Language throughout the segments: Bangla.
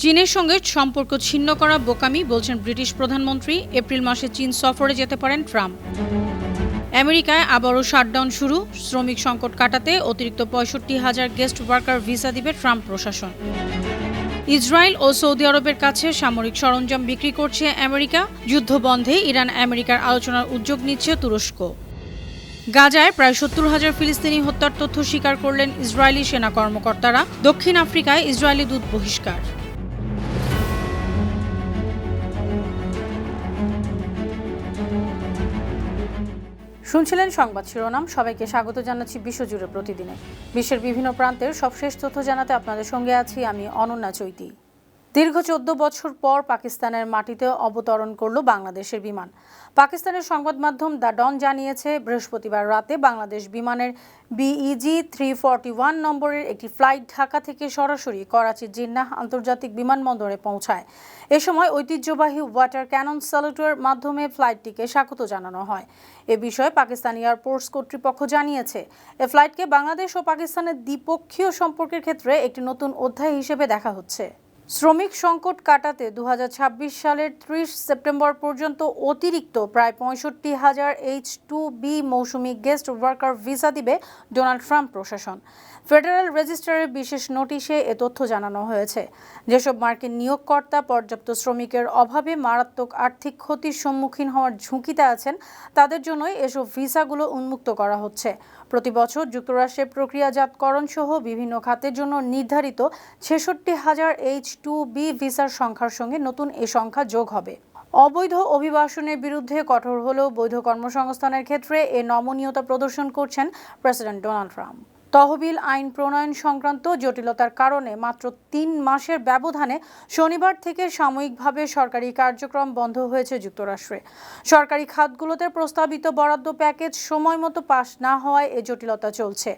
চীনের সঙ্গে সম্পর্ক ছিন্ন করা বোকামি বলছেন ব্রিটিশ প্রধানমন্ত্রী। এপ্রিল মাসে চীন সফরে যেতে পারেন ট্রাম্প। আমেরিকায় আবারও শাটডাউন শুরু। শ্রমিক সংকট কাটাতে অতিরিক্ত 65,000 গেস্ট ওয়ার্কার ভিসা দিবে ট্রাম্প প্রশাসন। ইসরায়েল ও সৌদি আরবের কাছে সামরিক সরঞ্জাম বিক্রি করছে আমেরিকা। যুদ্ধ বন্ধে ইরান আমেরিকার আলোচনার উদ্যোগ নিচ্ছে তুরস্ক। গাজায় প্রায় 70,000 ফিলিস্তিনি হত্যার তথ্য স্বীকার করলেন ইসরায়েলি সেনা কর্মকর্তারা। দক্ষিণ আফ্রিকায় ইসরায়েলি দূত বহিষ্কার। শুনছিলেন সংবাদ শিরোনাম। সবাইকে স্বাগত জানাচ্ছি বিশ্বজুড়ে প্রতিদিনে বিশ্বের বিভিন্ন প্রান্তের সবশেষ তথ্য জানাতে আপনাদের সঙ্গে আছি আমি অনন্যা চৈতি। দীর্ঘ 14 বছর পর পাকিস্তানের মাটিতে অবতরণ করল বাংলাদেশের বিমান। পাকিস্তানের সংবাদ মাধ্যম দ্য ডন জানিয়েছে, বৃহস্পতিবার রাতে বাংলাদেশ বিমানের BEG 341 নম্বরের একটি ফ্লাইট ঢাকা থেকে সরাসরি করাচির জিন্নাহ আন্তর্জাতিক বিমানবন্দরে পৌঁছায়। এ সময় ঐতিহ্যবাহী ওয়াটার ক্যানন স্যালুটের মাধ্যমে ফ্লাইটটিকে স্বাগত জানানো হয়। এ বিষয়ে পাকিস্তানি এয়ারফোর্স কর্তৃপক্ষ জানিয়েছে, এ ফ্লাইটকে বাংলাদেশ ও পাকিস্তানের দ্বিপক্ষীয় সম্পর্কের ক্ষেত্রে একটি নতুন অধ্যায় হিসেবে দেখা হচ্ছে। শ্রমিক সংকট কাটাতে 2026 সালের 30 সেপ্টেম্বর পর্যন্ত অতিরিক্ত প্রায় 65,000 H-2B মৌসুমি গেস্ট ওয়ার্কার ভিসা দিবে ডোনাল্ড ট্রাম্প প্রশাসন। ফেডারেল রেজিস্ট্রারের বিশেষ নোটিশে এ তথ্য জানানো হয়েছে। যেসব মার্কিন নিয়োগকর্তা পর্যাপ্ত শ্রমিকের অভাবে মারাত্মক আর্থিক ক্ষতির সম্মুখীন হওয়ার ঝুঁকিতে আছেন, তাদের জন্যই এসব ভিসাগুলো উন্মুক্ত করা হচ্ছে। প্রতি বছর যুক্তরাষ্ট্রের প্রক্রিয়াজাতকরণ সহ বিভিন্ন খাতের জন্য নির্ধারিত 66,000 H-2B ভিসার সংখ্যার সঙ্গে নতুন এ সংখ্যা যোগ হবে। অবৈধ অভিবাসনের বিরুদ্ধে কঠোর হলেও বৈধ কর্মসংস্থানের ক্ষেত্রে এ নমনীয়তা প্রদর্শন করছেন প্রেসিডেন্ট ডোনাল্ড ট্রাম্প। তহবিল আইন প্রণয়ন সংক্রান্ত জটিলতার কারণে মাত্র 3 মাসের ব্যবধানে শনিবার থেকে সাময়িকভাবে সরকারি কার্যক্রম বন্ধ হয়েছে যুক্তরাষ্ট্রে। সরকারি খাতগুলোতে প্রস্তাবিত বরাদ্দ প্যাকেজ সময়মতো পাস না হওয়ায় এ জটিলতা চলছে।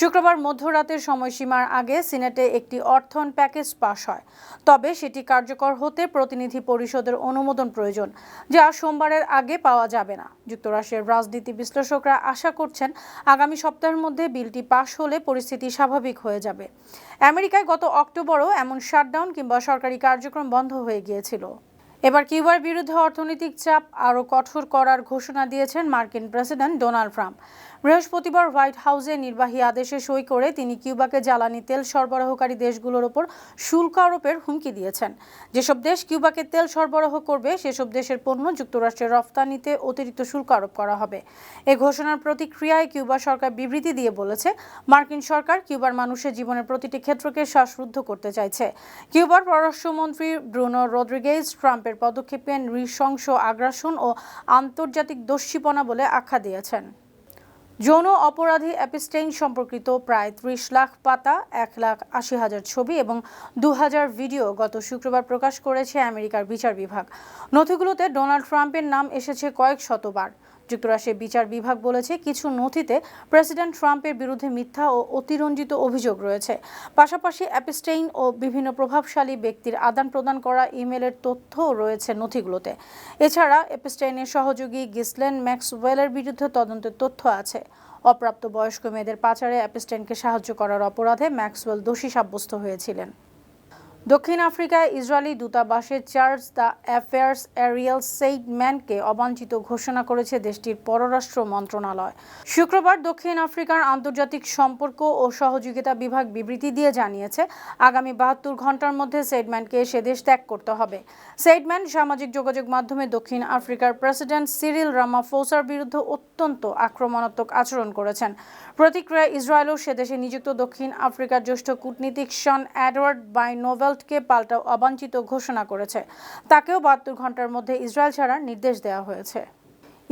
শুক্রবার মধ্যরাতের সময়সীমার আগে সিনেটে একটি অর্থায়ন প্যাকেজ পাস হয়, তবে সেটি কার্যকর হতে প্রতিনিধি পরিষদের অনুমোদন প্রয়োজন, যা সোমবারের আগে পাওয়া যাবে না। যুক্তরাষ্ট্রের রাজনীতি বিশ্লেষকরা আশা করছেন, আগামী সপ্তাহের মধ্যে বিলটি পাস হলে পরিস্থিতি স্বাভাবিক হয়ে যাবে। আমেরিকায় গত অক্টোবরেও এমন শাটডাউন কিংবা সরকারি কার্যক্রম বন্ধ হয়ে গিয়েছিল। এবার কিউবার বিরুদ্ধে অর্থনৈতিক চাপ আরও কঠোর করার ঘোষণা দিয়েছেন মার্কিন প্রেসিডেন্ট ডোনাল্ড ট্রাম্প। বৃহস্পতিবার হোয়াইট হাউসে নির্বাহী আদেশে সই করে তিনি কিউবাকে জ্বালানি তেল সরবরাহকারী দেশগুলোর ওপর শুল্ক আরোপের হুমকি দিয়েছেন। যেসব দেশ কিউবাকে তেল সরবরাহ করবে সেসব দেশের পণ্য যুক্তরাষ্ট্রের রফতানিতে অতিরিক্ত শুল্ক আরোপ করা হবে। এ ঘোষণার প্রতিক্রিয়ায় কিউবা সরকার বিবৃতি দিয়ে বলেছে, মার্কিন সরকার কিউবার মানুষের জীবনের প্রতিটি ক্ষেত্রকে শ্বাসরুদ্ধ করতে চাইছে। কিউবার পররাষ্ট্রমন্ত্রী ব্রুনো রদ্রিগেজ ট্রাম্পের পদক্ষেপকে নৃশংস আগ্রাসন ও আন্তর্জাতিক দস্যুপনা বলে আখ্যা দিয়েছেন। যৌন অপরাধী অ্যাপস্টেইন সম্পর্কিত প্রায় 30 লাখ পাতা, 1,80,000 ছবি এবং 2,000 ভিডিও গত শুক্রবার প্রকাশ করেছে আমেরিকার বিচার বিভাগ। নথিগুলোতে ডোনাল্ড ট্রাম্পের নাম এসেছে কয়েক শতবার। যুক্তরাষ্ট্রের বিচার বিভাগ বলেছে, কিছু নথিতে প্রেসিডেন্ট ট্রাম্পের বিরুদ্ধে মিথ্যা ও অতিরঞ্জিত অভিযোগ রয়েছে। পাশাপাশি অ্যাপস্টেইন ও বিভিন্ন প্রভাবশালী ব্যক্তির আদান প্রদান করা ইমেলের তথ্যও রয়েছে নথিগুলোতে। এছাড়া অ্যাপস্টেইনের সহযোগী গিসলেন ম্যাক্সওয়েলের বিরুদ্ধে তদন্তের তথ্য আছে। অপ্রাপ্ত বয়স্ক মেয়েদের পাচারে অ্যাপস্টেইনকে সাহায্য করার অপরাধে ম্যাক্সওয়েল দোষী সাব্যস্ত হয়েছিলেন। দক্ষিণ আফ্রিকায় ইসরায়েলি দূতাবাসের চার্জ দ্য অ্যাফেয়ার্স এরিয়েল সেইডম্যানকে অবাঞ্ছিত ঘোষণা করেছে দেশটির পররাষ্ট্র মন্ত্রণালয়। শুক্রবার দক্ষিণ আফ্রিকার আন্তর্জাতিক সম্পর্ক ও সহযোগিতা বিভাগ বিবৃতি দিয়ে জানিয়েছে, আগামী 72 ঘন্টার মধ্যে সেইডম্যানকে সে দেশ ত্যাগ করতে হবে। সেইডম্যান সামাজিক যোগাযোগ মাধ্যমে দক্ষিণ আফ্রিকার প্রেসিডেন্ট সিরিল রামাফোসার বিরুদ্ধে অত্যন্ত আক্রমণাত্মক আচরণ করেছেন। প্রতিক্রিয়ায় ইসরায়েলও সেদেশে নিযুক্ত দক্ষিণ আফ্রিকার জ্যেষ্ঠ কূটনীতিক শন এডওয়ার্ড বাইনোভেল্টকে পাল্টা অবাঞ্ছিত ঘোষণা করেছে। তাকেও 72 ঘন্টার মধ্যে ইসরায়েল ছাড়ার নির্দেশ দেওয়া হয়েছে।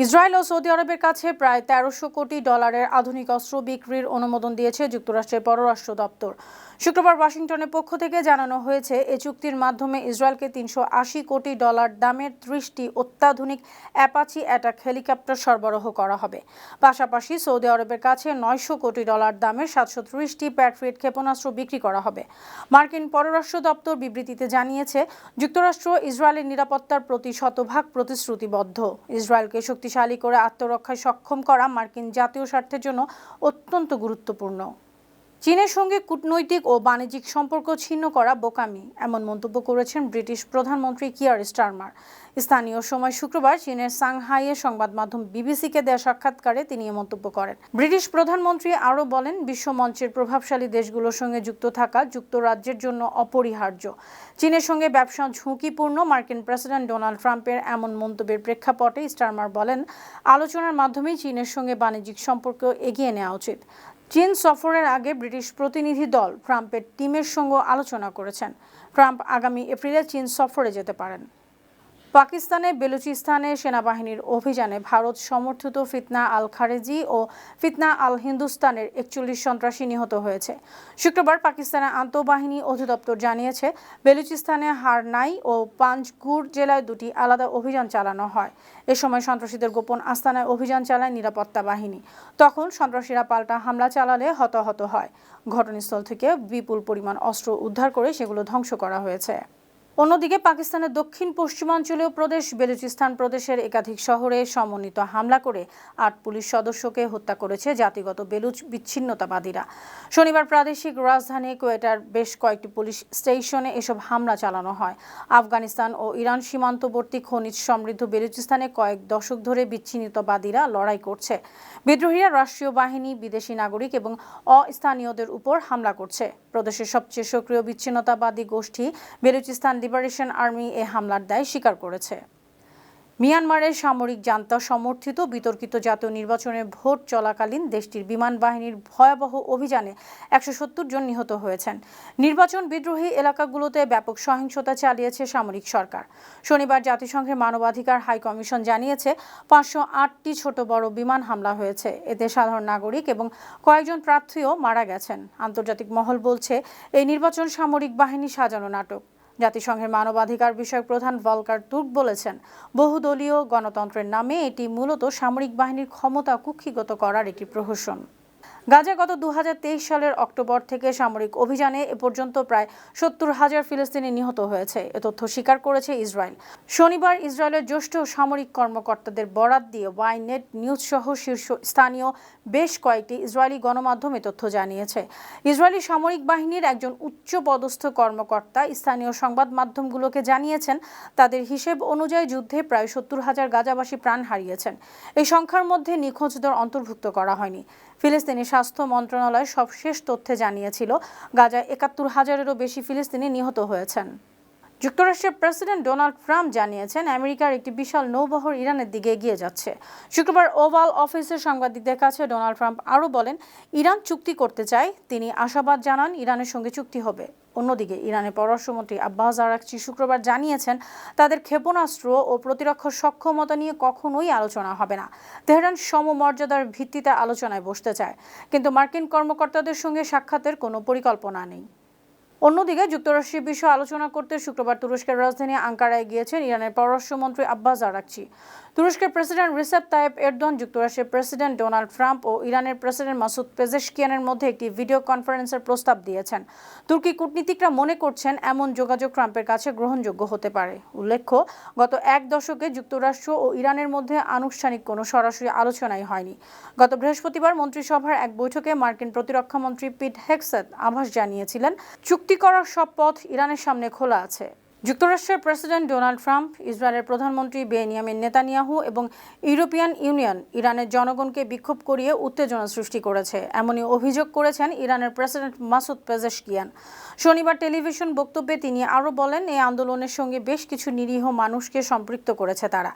ইসরায়েল ও সৌদি আরবের কাছে প্রায় $1300 কোটি আধুনিক অস্ত্র বিক্রির অনুমোদন দিয়েছে যুক্তরাষ্ট্রের পররাষ্ট্র দপ্তর। শুক্রবার ওয়াশিংটনের পক্ষ থেকে জানানো হয়েছে, এই চুক্তির মাধ্যমে ইসরায়েলকে $380 কোটি দামের 30টি অত্যাধুনিক অ্যাপাচি অ্যাটাক হেলিকপ্টার সরবরাহ করা হবে। পাশাপাশি সৌদি আরবের কাছে $900 কোটি দামের 730টি প্যাট্রিয়ট ক্ষেপণাস্ত্র বিক্রি করা হবে। মার্কিন পররাষ্ট্র দপ্তর বিবৃতিতে জানিয়েছে, যুক্তরাষ্ট্র ইসরায়েলের নিরাপত্তার প্রতি শতভাগ প্রতিশ্রুতিবদ্ধ। ইসরায়েলকে শক্তিশালী করে আত্মরক্ষায় সক্ষম করা মার্কিন জাতীয় স্বার্থের জন্য অত্যন্ত গুরুত্বপূর্ণ। চীনের সঙ্গে কূটনৈতিক ও বাণিজ্যিক সম্পর্ক ছিন্ন করা বোকামি, এমন মন্তব্য করেছেন ব্রিটিশ প্রধানমন্ত্রী কিয়ার স্টারমার। স্থানীয় সময় শুক্রবার চীনের সাংহাইয়ে সংবাদ মাধ্যম বিবিসিকে দেয়া সাক্ষাৎকারে তিনি এ মন্তব্য করেন। ব্রিটিশ প্রধানমন্ত্রী আরও বলেন, বিশ্বমঞ্চের প্রভাবশালী দেশগুলোর সঙ্গে যুক্ত থাকা যুক্তরাজ্যের জন্য অপরিহার্য। চীনের সঙ্গে ব্যবসা ঝুঁকিপূর্ণ। মার্কিন প্রেসিডেন্ট ডোনাল্ড ট্রাম্পের এমন মন্তব্যের প্রেক্ষাপটে স্টারমার বলেন, আলোচনার মাধ্যমেই চীনের সঙ্গে বাণিজ্যিক সম্পর্ক এগিয়ে নেওয়া উচিত। চীন সফরের আগে ব্রিটিশ প্রতিনিধি দল ট্রাম্পের টিমের সঙ্গে আলোচনা করেছেন। ট্রাম্প আগামী এপ্রিলে চীন সফরে যেতে পারেন। পাকিস্তানে বেলুচিস্তানে সেনাবাহিনীর অভিযানে ভারত সমর্থিত ফিতনা আল খারেজি ও ফিতনা আল হিন্দুস্তানের 41 সন্ত্রাসী নিহত হয়েছে। শুক্রবার পাকিস্তানের আন্তঃবাহিনী অধিদপ্তর জানিয়েছে, বেলুচিস্তানে হারনাই ও পাঞ্জগুর জেলায় দুটি আলাদা অভিযান চালানো হয়। এ সময় সন্ত্রাসীদের গোপন আস্তানায় অভিযান চালায় নিরাপত্তা বাহিনী। তখন সন্ত্রাসীরা পাল্টা হামলা চালালে হতাহত হয়। ঘটনাস্থল থেকে বিপুল পরিমাণ অস্ত্র উদ্ধার করে সেগুলো ধ্বংস করা হয়েছে। অন্যদিকে পাকিস্তানের দক্ষিণ পশ্চিমাঞ্চলীয় প্রদেশ বেলুচিস্তান প্রদেশের একাধিক শহরে সমন্বিত হামলা করে 8 পুলিশ সদস্যকে হত্যা করেছে জাতিগত বেলুচ বিচ্ছিন্নতাবাদীরা। শনিবার প্রাদেশিক রাজধানী কোয়েটার বেশ কয়েকটি পুলিশ স্টেশনে এসব হামলা চালানো হয়। আফগানিস্তান ও ইরান সীমান্তবর্তী খনিজ সমৃদ্ধ বেলুচিস্তানে কয়েক দশক ধরে বিচ্ছিন্নতাবাদীরা লড়াই করছে। বিদ্রোহীরা রাষ্ট্রীয় বাহিনী, বিদেশি নাগরিক এবং অস্থানীয়দের উপর হামলা করছে। প্রদেশের সবচেয়ে সক্রিয় বিচ্ছিন্নতাবাদী গোষ্ঠী বেলুচিস্তান লিবারেশন আর্মি এ হামলার দায় স্বীকার করেছে। মিয়ানমারের সামরিক জান্তা সমর্থিত বিতর্কিত জাতীয় নির্বাচনে ভোট চলাকালীন দেশটির বিমান বাহিনীর ভয়াবহ অভিযানে 170 জন নিহত হয়েছেন। নির্বাচন বিদ্রোহী এলাকাগুলোতে ব্যাপক সহিংসতা চালিয়েছে সামরিক সরকার। শনিবার জাতিসংঘের মানবাধিকার হাই কমিশন জানিয়েছে, 508টি ছোট বড় বিমান হামলা হয়েছে। এতে সাধারণ নাগরিক এবং কয়েকজন প্রার্থীও মারা গেছেন। আন্তর্জাতিক মহল বলছে, এই নির্বাচন সামরিক বাহিনী সাজানো নাটক। জাতিসংঘের মানবাধিকার বিষয়ক প্রধান ভলকার তুর্ক বলেছেন, বহুদলীয় গণতন্ত্রের নামে এটি মূলত সামরিক বাহিনীর ক্ষমতা কুক্ষিগত করার একটি প্রহসন। গাজায় গত 2023 সালের অক্টোবর থেকে সামরিক অভিযানে এ পর্যন্ত প্রায় 70,000 ফিলিস্তিনি নিহত হয়েছে। এ তথ্য স্বীকার করেছে ইসরায়েল। শনিবার ইসরায়েলের জ্যেষ্ঠ সামরিক কর্মকর্তাদের বরাত দিয়ে ওয়াইনেট নিউজ সহ শীর্ষস্থানীয় বেশ কয়েকটি ইসরায়েলি গণমাধ্যম এ তথ্য জানিয়েছে। ইসরায়েলি সামরিক বাহিনীর একজন উচ্চপদস্থ কর্মকর্তা স্থানীয় সংবাদ মাধ্যমগুলোকে জানিয়েছেন, তাদের হিসেব অনুযায়ী যুদ্ধে প্রায় 70,000 গাজাবাসী প্রাণ হারিয়েছেন। এই সংখ্যার মধ্যে নিখোঁজদের অন্তর্ভুক্ত করা হয়নি। ফিলিস্তিনি স্বাস্থ্য মন্ত্রণালয় সবশেষ তথ্যে জানিয়েছিল, গাজায় 71,000-এরও বেশি ফিলিস্তিনি নিহত হয়েছেন। যুক্তরাষ্ট্রের প্রেসিডেন্ট ডোনাল্ড ট্রাম্প জানিয়েছেন, আমেরিকার একটি বিশাল নৌবহর ইরানের দিকে এগিয়ে যাচ্ছে। শুক্রবার ওভাল অফিসের সাংবাদিকদের কাছে ডোনাল্ড ট্রাম্প আরও বলেন, ইরান চুক্তি করতে চায়। তিনি আশাবাদ জানান ইরানের সঙ্গে চুক্তি হবে। অন্যদিকে ইরানের পররাষ্ট্রমন্ত্রী আব্বাস আরাকচি শুক্রবার জানিয়েছেন, তাদের ক্ষেপণাস্ত্র ও প্রতিরক্ষা সক্ষমতা নিয়ে কখনোই আলোচনা হবে না। তেহরান সমমর্যাদার ভিত্তিতে আলোচনায় বসতে চায়, কিন্তু মার্কিন কর্মকর্তাদের সঙ্গে সাক্ষাতের কোনো পরিকল্পনা নেই। অন্যদিকে যুক্তরাষ্ট্রের বিষয়ে আলোচনা করতে শুক্রবার তুরস্কের রাজধানী আঙ্কারায় গিয়েছেন ইরানের পররাষ্ট্রমন্ত্রী আব্বাস আরাকচি। তুরস্কের প্রেসিডেন্ট রিসেপ তাইয়েপ এরদোয়ান, যুক্তরাষ্ট্রের প্রেসিডেন্ট ডোনাল্ড ট্রাম্প ও ইরানের প্রেসিডেন্ট মাসুদ পেজেশকিয়ানের মধ্যে একটি ভিডিও কনফারেন্সের প্রস্তাব দিয়েছেন। তুর্কি কূটনীতিকরা মনে করছেন, এমন যোগাযোগ ট্রাম্পের কাছে গ্রহণযোগ্য হতে পারে। উল্লেখ্য, গত এক দশকে যুক্তরাষ্ট্র ও ইরানের মধ্যে আনুষ্ঠানিক কোনো সরাসরি আলোচনাই হয়নি। গত বৃহস্পতিবার মন্ত্রিসভার এক বৈঠকে মার্কিন প্রতিরক্ষামন্ত্রী পিট হেগসেথ আভাস জানিয়েছিলেন, চুক্তি করার সব পথ ইরানের সামনে খোলা আছে। যুক্তরাষ্ট্রের প্রেসিডেন্ট ডোনাল্ড ট্রাম্প, ইসরায়েলের প্রধানমন্ত্রী বেনিয়ামিন নেতানিয়াহু এবং ইউরোপিয়ান ইউনিয়ন ইরানের জনগণকে বিক্ষোভ করিয়ে উত্তেজনা সৃষ্টি করেছে, এমনই অভিযোগ করেছেন ইরানের প্রেসিডেন্ট মাসুদ পেজেশকিয়ান। শনিবার টেলিভিশন বক্তব্যে তিনি আরও বলেন, এই আন্দোলনের সঙ্গে বেশ কিছু নিরীহ মানুষকে সম্পৃক্ত করেছে তারা।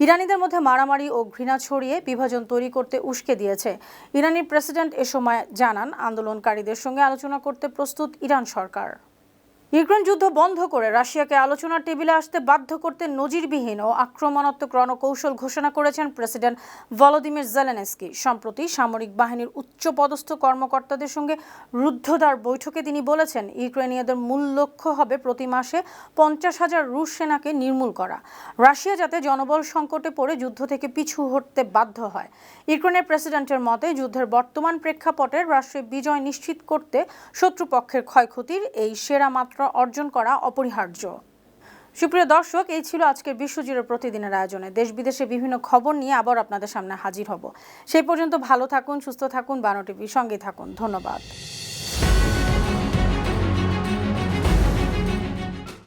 ইরানিদের মধ্যে মারামারি ও ঘৃণা ছড়িয়ে বিভাজন তৈরি করতে উস্কে দিয়েছে। ইরানি প্রেসিডেন্ট এ সময় জানান, আন্দোলনকারীদের সঙ্গে আলোচনা করতে প্রস্তুত ইরান সরকার। ইউক্রেন যুদ্ধ বন্ধ করে রাশিয়াকে আলোচনার টেবিলে আসতে বাধ্য করতে নজিরবিহীন ও আক্রমণাত্মক রণকৌশল ঘোষণা করেছেন প্রেসিডেন্ট ভলোদিমির জেলেনস্কি। সম্প্রতি সামরিক বাহিনীর উচ্চপদস্থ কর্মকর্তাদের সঙ্গে রুদ্ধদ্বার বৈঠকে তিনি বলেছেন, ইউক্রেনীয়দের মূল লক্ষ্য হবে প্রতি মাসে 50,000 রুশ সেনাকে নির্মূল করা। রাশিয়া যাতে জনবল সংকটে পড়ে যুদ্ধ থেকে পিছু হটতে বাধ্য হয়। ইউক্রেনের প্রেসিডেন্টের মতে, যুদ্ধের বর্তমান প্রেক্ষাপটে রাষ্ট্রের বিজয় নিশ্চিত করতে শত্রুপক্ষের ক্ষয়ক্ষতির এই সেরা মাত্রা অর্জন করা অপরিহার্য। সুপ্রিয় দর্শক, এই ছিল আজকের বিশ্বজুড়ে প্রতিদিনের আয়োজনে। দেশ বিদেশে বিভিন্ন খবর নিয়ে আবার আপনাদের সামনে হাজির হব। সেই পর্যন্ত ভালো থাকুন, সুস্থ থাকুন, বানো টিভির সঙ্গে থাকুন। ধন্যবাদ।